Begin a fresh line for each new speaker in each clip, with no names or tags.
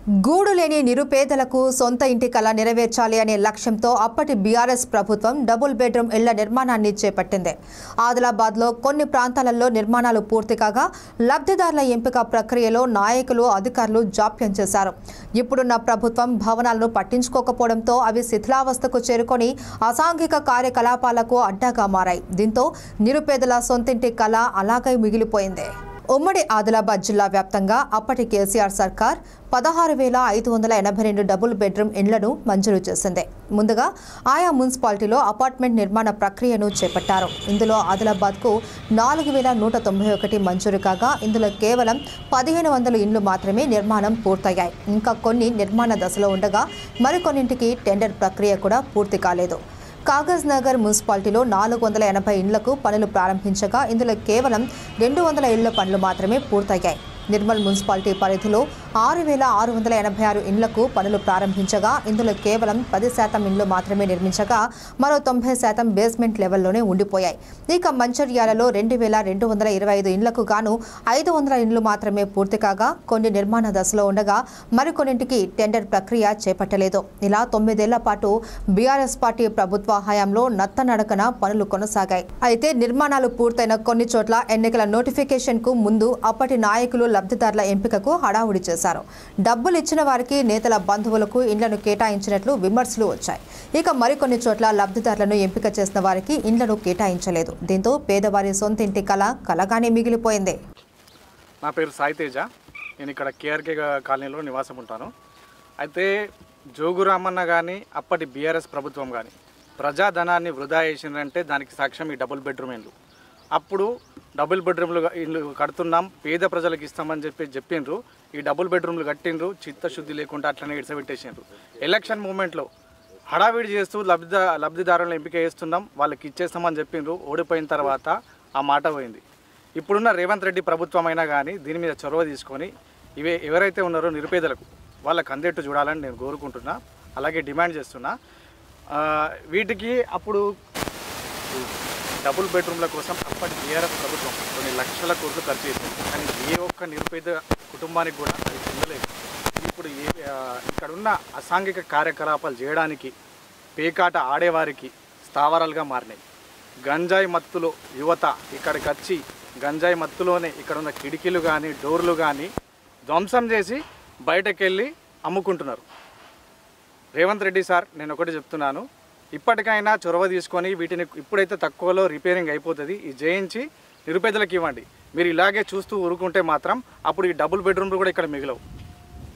గూడు లేని నిరుపేదలకు సొంత ఇంటి కల నెరవేర్చాలి అనే లక్ష్యంతో అప్పటి బీఆర్ఎస్ ప్రభుత్వం డబుల్ బెడ్రూమ్ ఇళ్ల నిర్మాణాన్ని చేపట్టింది. ఆదిలాబాద్లో కొన్ని ప్రాంతాలలో నిర్మాణాలు పూర్తి కాగా లబ్ధిదారుల ఎంపిక ప్రక్రియలో నాయకులు అధికారులు జాప్యం చేశారు. ఇప్పుడున్న ప్రభుత్వం భవనాలను పట్టించుకోకపోవడంతో అవి శిథిలావస్థకు చేరుకొని అసాంఘిక కార్యకలాపాలకు అడ్డాగా మారాయి. దీంతో నిరుపేదల సొంతింటి కల అలాగే మిగిలిపోయింది. ఉమ్మడి ఆదిలాబాద్ జిల్లా వ్యాప్తంగా అప్పటి కేసీఆర్ సర్కార్ 16,582 డబుల్ బెడ్రూమ్ ఇండ్లను మంజూరు చేసింది. ముందుగా ఆయా మున్సిపాలిటీలో అపార్ట్మెంట్ నిర్మాణ ప్రక్రియను చేపట్టారు. ఇందులో ఆదిలాబాద్కు 4,191 మంజూరు కాగా ఇందులో కేవలం 1,500 ఇండ్లు మాత్రమే నిర్మాణం పూర్తయ్యాయి. ఇంకా కొన్ని నిర్మాణ దశలో ఉండగా మరికొన్నింటికి టెండర్ ప్రక్రియ కూడా పూర్తి కాలేదు. కాగజ్ నగర్ మున్సిపాలిటీలో 480 ఇండ్లకు పనులు ప్రారంభించగా ఇందులో కేవలం 200 ఇళ్ల పనులు మాత్రమే పూర్తయ్యాయి. నిర్మల్ మున్సిపాలిటీ పరిధిలో 6,686 ఇండ్లకు పనులు ప్రారంభించగా ఇందులో కేవలం 10% ఇండ్లు మాత్రమే నిర్మించగా మరో 90% బేస్మెంట్ లెవెల్లోనే ఉండిపోయాయి. ఇక మంచిర్యాలలో 2,225 ఇండ్లకు గాను 500 ఇండ్లు మాత్రమే పూర్తి కాగా కొన్ని నిర్మాణ దశలో ఉండగా మరికొన్నింటికి టెండర్ ప్రక్రియ చేపట్టలేదు. ఇలా 9 ఏళ్ల పాటు బీఆర్ఎస్ పార్టీ ప్రభుత్వ హయాంలో నత్తనడకన పనులు కొనసాగాయి. అయితే నిర్మాణాలు పూర్తయిన కొన్ని చోట్ల ఎన్నికల నోటిఫికేషన్ కు ముందు అప్పటి నాయకులు లబ్ధిదారుల ఎంపికకు హడావుడి చేశారు. డబ్బులు ఇచ్చిన వారికి నేతల బంధువులకు ఇండ్లను కేటాయించినట్లు విమర్శలు వచ్చాయి. ఇక మరికొన్ని చోట్ల లబ్ధిదారులను ఎంపిక చేసిన వారికి ఇండ్లను కేటాయించలేదు. దీంతో పేదవారి సొంత ఇంటి కల కలగానే మిగిలిపోయింది.
నా పేరు సాయి తేజ. నేను ఇక్కడ కేఆర్కే కాలనీలో నివాసం ఉంటాను. అయితే జోగురామన్న కానీ అప్పటి బీఆర్ఎస్ ప్రభుత్వం కానీ ప్రజాధనాన్ని వృధా చేసిందంటే దానికి సాక్ష్యం ఈ డబుల్ బెడ్రూమ్ ఇండ్లు. అప్పుడు డబుల్ బెడ్రూమ్లు ఇల్లు కడుతున్నాం, పేద ప్రజలకు ఇస్తామని చెప్పిండ్రు. ఈ డబుల్ బెడ్రూమ్లు కట్టిండ్రు, చిత్తశుద్ధి లేకుండా అట్లనే ఇడిసబెట్టేసిండ్రు. ఎలక్షన్ మూమెంట్లో హడావిడి చేస్తూ లబ్ధిదారులను ఎంపిక చేస్తున్నాం, వాళ్ళకి ఇచ్చేస్తామని చెప్పిండ్రు. ఓడిపోయిన తర్వాత ఆ మాట పోయింది. ఇప్పుడున్న రేవంత్ రెడ్డి ప్రభుత్వం అయినా కానీ దీని మీద చొరవ తీసుకొని ఎవరైతే ఉన్నారో నిరుపేదలకు వాళ్ళకి అందేట్టు చూడాలని నేను కోరుకుంటున్నా, అలాగే డిమాండ్ చేస్తున్నా. వీటికి అప్పుడు డబుల్ బెడ్రూమ్ల కోసం అప్పటి బీఆర్ఎస్ ప్రభుత్వం కొన్ని లక్షల కోట్లు ఖర్చు చేసింది. కానీ ఏ ఒక్క నిరుపేద కుటుంబానికి కూడా అది చెందలేదు. ఇప్పుడు ఇక్కడున్న అసాంఘిక కార్యకలాపాలు చేయడానికి పేకాట ఆడేవారికి స్థావరాలుగా మారినాయి. గంజాయి మత్తులో యువత ఇక్కడికి వచ్చి గంజాయి మత్తులోనే ఇక్కడున్న కిటికీలు కానీ డోర్లు కానీ ధ్వంసం చేసి బయటకెళ్ళి అమ్ముకుంటున్నారు. రేవంత్ రెడ్డి సార్, నేను ఒకటి చెప్తున్నాను, ఇప్పటికైనా చొరవ తీసుకొని వీటిని ఇప్పుడైతే తక్కువలో రిపేరింగ్ అయిపోతుంది, ఇది చేయించి నిరుపేదలకు ఇవ్వండి. మీరు ఇలాగే చూస్తూ ఊరుకుంటే మాత్రం అప్పుడు ఈ డబుల్ బెడ్రూమ్లు కూడా ఇక్కడ మిగలవు.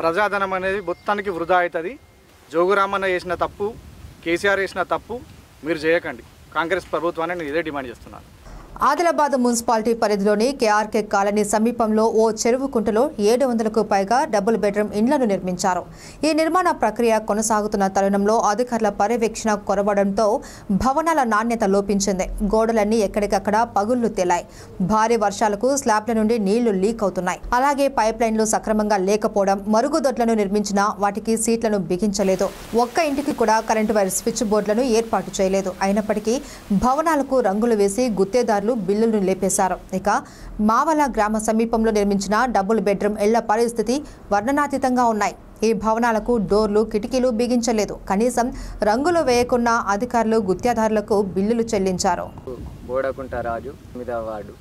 ప్రజాధనం అనేది మొత్తానికి వృధా అవుతుంది. జోగురామన్న చేసిన తప్పు, కేసీఆర్ చేసిన తప్పు మీరు చేయకండి. కాంగ్రెస్ ప్రభుత్వాన్ని నేను ఇదే డిమాండ్ చేస్తున్నాను.
ఆదిలాబాద్ మున్సిపాలిటీ పరిధిలోని కేఆర్కే కాలనీ సమీపంలో ఓ చెరువు కుంటలో 700కు పైగా డబుల్ బెడ్రూమ్ ఇండ్లను నిర్మించారు. ఈ నిర్మాణ ప్రక్రియ కొనసాగుతున్న తరుణంలో అధికారుల పర్యవేక్షణ కొరవడంతో భవనాల నాణ్యత లోపించింది. గోడలన్నీ ఎక్కడికక్కడ పగుళ్లు తేలాయి. భారీ వర్షాలకు స్లాబ్ల నుండి నీళ్లు లీక్ అవుతున్నాయి. అలాగే పైప్ లైన్లు సక్రమంగా లేకపోవడం, మరుగుదొడ్లను నిర్మించినా వాటికి సీట్లను బిగించలేదు. ఒక్క ఇంటికి కూడా కరెంటు వైర్ స్విచ్ బోర్డులను ఏర్పాటు చేయలేదు. అయినప్పటికీ భవనాలకు రంగులు వేసి గుత్తేదారులు బిల్లులను లేపేశారు. ఇక మావల గ్రామ సమీపంలో నిర్మించిన డబుల్ బెడ్రూమ్ ఇళ్ల పరిస్థితి వర్ణనాతీతంగా ఉన్నాయి. ఈ భవనాలకు డోర్లు, కిటికీలు బిగించలేదు. కనీసం రంగులు వేయకున్న అధికారులు గుత్తేదారులకు బిల్లులు చెల్లించారు.
బోడకుంట రాజు 9వ వార్డు.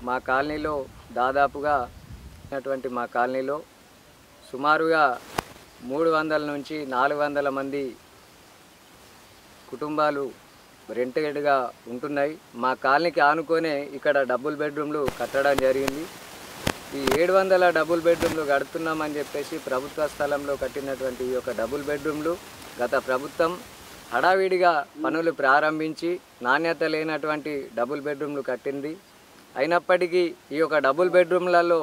మా కాలనీలో దాదాపుగా మా కాలనీలో సుమారుగా 300 నుంచి 400 మంది కుటుంబాలు రెంటెడ్గా ఉంటున్నాయి. మా కాలనీకి ఆనుకొనే ఇక్కడ డబుల్ బెడ్రూమ్లు కట్టడం జరిగింది. ఈ 700 డబుల్ బెడ్రూమ్లు కడుతున్నామని చెప్పేసి ప్రభుత్వ స్థలంలో కట్టినటువంటి ఈ యొక్క డబుల్ బెడ్రూమ్లు గత ప్రభుత్వం హడావిడిగా పనులు ప్రారంభించి నాణ్యత లేనటువంటి డబుల్ బెడ్రూమ్లు కట్టింది. అయినప్పటికీ ఈ యొక్క డబుల్ బెడ్రూమ్లలో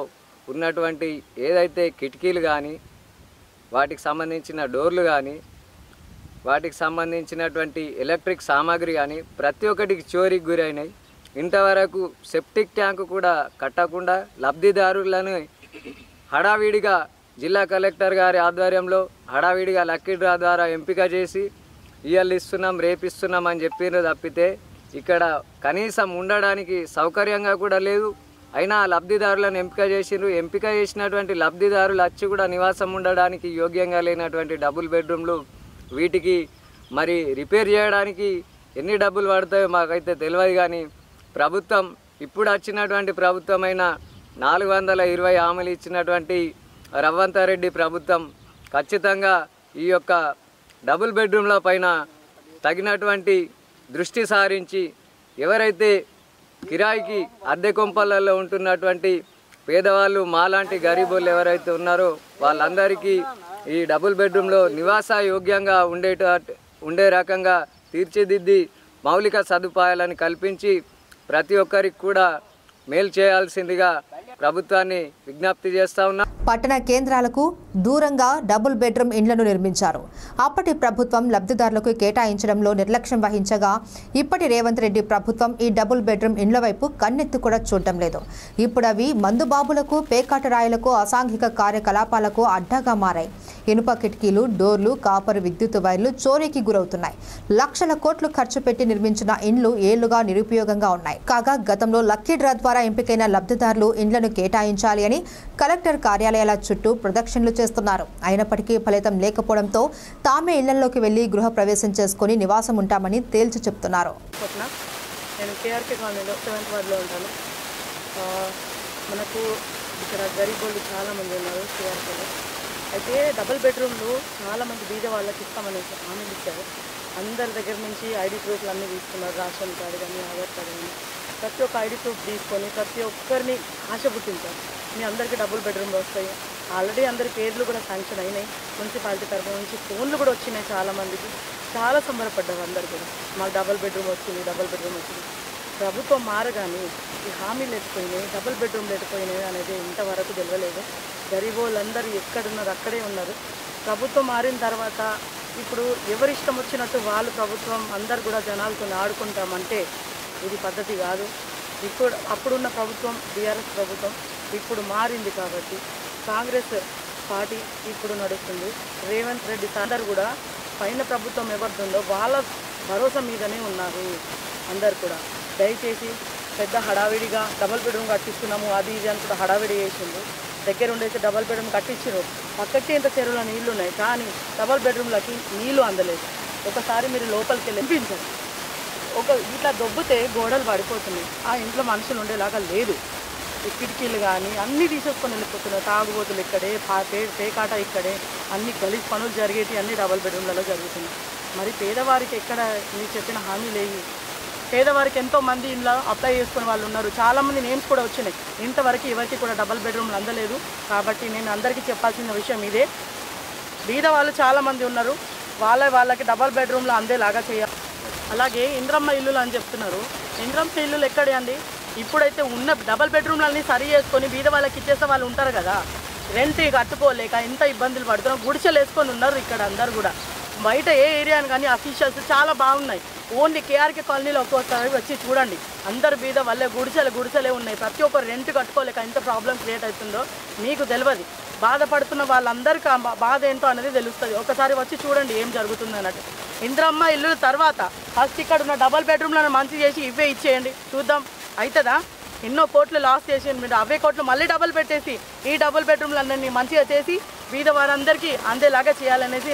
ఉన్నటువంటి ఏదైతే కిటికీలు కానీ, వాటికి సంబంధించిన డోర్లు కానీ, వాటికి సంబంధించినటువంటి ఎలక్ట్రిక్ సామాగ్రి కానీ ప్రతి ఒక్కటికి చోరీకి గురైనాయి. ఇంతవరకు సెప్టిక్ ట్యాంకు కూడా కట్టకుండా లబ్ధిదారులను హడావిడిగా జిల్లా కలెక్టర్ గారి ఆధ్వర్యంలో హడావిడిగా లక్కీ డ్రా ద్వారా ఎంపిక చేసి ఇవాళ ఇస్తున్నాం, రేపిస్తున్నాం అని చెప్పిన తప్పితే ఇక్కడ కనీసం ఉండడానికి సౌకర్యంగా కూడా లేదు. అయినా లబ్ధిదారులను ఎంపిక చేసిండ్రు. ఎంపిక చేసినటువంటి లబ్ధిదారులు వచ్చి కూడా నివాసం ఉండడానికి యోగ్యంగా లేనటువంటి డబుల్ బెడ్రూమ్లు, వీటికి మరి రిపేర్ చేయడానికి ఎన్ని డబ్బులు పడతాయో మాకైతే తెలియదు. కానీ ప్రభుత్వం ఇప్పుడు వచ్చినటువంటి ప్రభుత్వమైన 420 హామీలు ఇచ్చినటువంటి రవ్వంతారెడ్డి ప్రభుత్వం ఖచ్చితంగా ఈ యొక్క డబుల్ బెడ్రూమ్ల పైన తగినటువంటి దృష్టి సారించి ఎవరైతే కిరాయికి అద్దె కొంపలలో ఉంటున్నటువంటి పేదవాళ్ళు, మాలాంటి గరీబోళ్ళు ఎవరైతే ఉన్నారో వాళ్ళందరికీ ఈ డబుల్ బెడ్రూమ్లో నివాస యోగ్యంగా ఉండే రకంగా తీర్చిదిద్ది మౌలిక సదుపాయాలను కల్పించి ప్రతి ఒక్కరికి కూడా మేలు చేయాల్సిందిగా ప్రభుత్వాన్ని విజ్ఞప్తి చేస్తా ఉన్నా.
పట్టణ కేంద్రాలకు దూరంగా డబుల్ బెడ్రూమ్ ఇండ్లను నిర్మించారు. అప్పటి ప్రభుత్వం లబ్ధిదారులకు కేటాయించడంలో నిర్లక్ష్యం వహించగా ఇప్పటి రేవంత్ రెడ్డి ప్రభుత్వం ఈ డబుల్ బెడ్రూమ్ ఇండ్ల వైపు కన్నెత్తి కూడా చూడటం లేదు. ఇప్పుడు అవి మందుబాబులకు, పేకాట రాయులకు, అసాంఘిక కార్యకలాపాలకు అడ్డాగా మారాయి. ఇనుప కిటికీలు, డోర్లు, కాపర్ విద్యుత్ వైర్లు చోరీకి గురవుతున్నాయి. లక్షల కోట్లు ఖర్చు పెట్టి నిర్మించిన ఇండ్లు ఏళ్లుగా నిరుపయోగంగా ఉన్నాయి. కాగా గతంలో లక్కీ డ్రా ద్వారా ఎంపికైన లబ్ధిదారులు ఇండ్లను కేటాయించాలి అని కలెక్టర్ కార్యాలయాల చుట్టూ ప్రదక్షిణలు చేస్తున్నారు. అయినప్పటికీ ఫలితం లేకపోవడంతో తామే ఇళ్లలోకి వెళ్లి గృహ ప్రవేశం చేసుకుని నివాసం ఉంటామని తేల్చి చెప్తున్నారు.
నేను కేఆర్కే కాలనీలో 7th వార్డులో ఉంటాను. మనకు ఇక్కడ గరీబోళ్ళు చాలామంది ఉన్నారు కేఆర్కేలో. అయితే డబుల్ బెడ్రూమ్లు చాలామంది బీద వాళ్ళకి ఇస్తామని హామీలు ఇచ్చారు. అందరి దగ్గర నుంచి ఐడి ప్రూఫ్లు అన్నీ తీసుకున్నారు. రేషన్ కార్డు కానీ, ఆధార్ కార్డు కానీ ప్రతి ఒక్క ఐడి ప్రూఫ్ తీసుకొని ప్రతి ఒక్కరిని ఆశ పుట్టించారు. మీ అందరికీ డబుల్ బెడ్రూమ్లు వస్తాయి. ఆల్రెడీ అందరి పేర్లు కూడా శాంక్షన్ అయినాయి. మున్సిపాలిటీ తరఫు నుంచి ఫోన్లు కూడా వచ్చినాయి. చాలామందికి చాలా సంబరపడ్డారు. అందరు కూడా మాకు డబుల్ బెడ్రూమ్ వచ్చింది, డబుల్ బెడ్రూమ్ వచ్చింది. ప్రభుత్వం మారగానే ఈ హామీలు ఎత్తుపోయినాయి, డబుల్ బెడ్రూమ్లు ఎత్తుపోయినాయి అనేది ఇంతవరకు తెలియలేదు. గరీబోళ్ళందరూ ఎక్కడున్నారు అక్కడే ఉన్నారు. ప్రభుత్వం మారిన తర్వాత ఇప్పుడు ఎవరిష్టం వచ్చినట్టు వాళ్ళు ప్రభుత్వం అందరు కూడా జనాలతో ఆడుకుంటామంటే ఇది పద్ధతి కాదు. ఇప్పుడు అప్పుడున్న ప్రభుత్వం బీఆర్ఎస్ ప్రభుత్వం ఇప్పుడు మారింది కాబట్టి కాంగ్రెస్ పార్టీ ఇప్పుడు నడుస్తుంది. రేవంత్ రెడ్డి అందరు కూడా పైన ప్రభుత్వం ఎవరితుందో వాళ్ళ భరోసా మీదనే ఉన్నారు. అందరు కూడా దయచేసి పెద్ద హడావిడిగా డబుల్ బెడ్రూమ్ కట్టిస్తున్నాము అది ఇది అని కూడా హడావిడి చేసిండు. దగ్గర ఉండేసి డబుల్ బెడ్రూమ్ కట్టించారు. పక్కకి ఇంత చెరువులో నీళ్లు ఉన్నాయి కానీ డబుల్ బెడ్రూమ్లకి నీళ్లు అందలేదు. ఒకసారి మీరు లోపలికి వెళ్ళి వినిపించారు. ఇట్లా దొబ్బితే గోడలు పడిపోతున్నాయి. ఆ ఇంట్లో మనుషులు ఉండేలాగా లేదు. ఈ కిటికీలు కానీ అన్నీ తీసేసుకొని వెళ్ళిపోతున్నారు. తాగుబోతులు ఇక్కడే, పేకాట ఇక్కడే, అన్ని గలీజ్ పనులు జరిగేవి అన్నీ డబుల్ బెడ్రూమ్లలో జరుగుతున్నాయి. మరి పేదవారికి ఎక్కడ మీరు చెప్పిన హామీలు లేవు. పేదవారికి ఎంతోమంది ఇంట్లో అప్లై చేసుకునే వాళ్ళు ఉన్నారు. చాలామంది నేమ్స్ కూడా వచ్చినాయి. ఇంతవరకు ఎవరికి కూడా డబుల్ బెడ్రూమ్లు అందలేదు. కాబట్టి నేను అందరికీ చెప్పాల్సిన విషయం ఇదే. బీద వాళ్ళు చాలామంది ఉన్నారు. వాళ్ళకి డబుల్ బెడ్రూమ్లు అందేలాగా చేయాలి. అలాగే ఇంద్రమ్మ ఇల్లులు అని చెప్తున్నారు. ఇంద్రమ్మ ఇల్లులు ఎక్కడే అండి? ఇప్పుడైతే ఉన్న డబుల్ బెడ్రూమ్లన్నీ సరి చేసుకొని బీద వాళ్ళకి ఇచ్చేస్తే వాళ్ళు ఉంటారు కదా. రెంట్ కట్టుకోలేక ఎంత ఇబ్బందులు పడుతున్నారు. గుడిసెలు వేసుకొని ఉన్నారు ఇక్కడ అందరు కూడా. బయట ఏ ఏరియాని కానీ అఫీషియల్స్ చాలా బాగున్నాయి. ఓన్లీ కేఆర్కే కాలనీలో ఒక్కొక్కసారి వచ్చి చూడండి. అందరు బీద వాళ్ళే గుడిసెలే ఉన్నాయి. ప్రతి ఒక్కరు రెంట్ కట్టుకోలేక ఎంత ప్రాబ్లం క్రియేట్ అవుతుందో మీకు తెలియదు. బాధపడుతున్న వాళ్ళందరికీ బాధ ఏంటో అనేది తెలుస్తుంది. ఒకసారి వచ్చి చూడండి ఏం జరుగుతుంది అన్నట్టు. ఇంద్రమ్మ ఇల్లు తర్వాత ఫస్ట్ ఇక్కడ ఉన్న డబుల్ బెడ్రూమ్లను మంచి చేసి ఇవే ఇచ్చేయండి, చూద్దాం అవుతుందా. ఎన్నో కోట్లు లాస్ చేసి మీరు 50 కోట్లు మళ్ళీ డబుల్ పెట్టేసి ఈ డబుల్ బెడ్రూమ్లన్నీ మంచిగా చేసి బీద వారందరికీ అందేలాగా చేయాలనేసి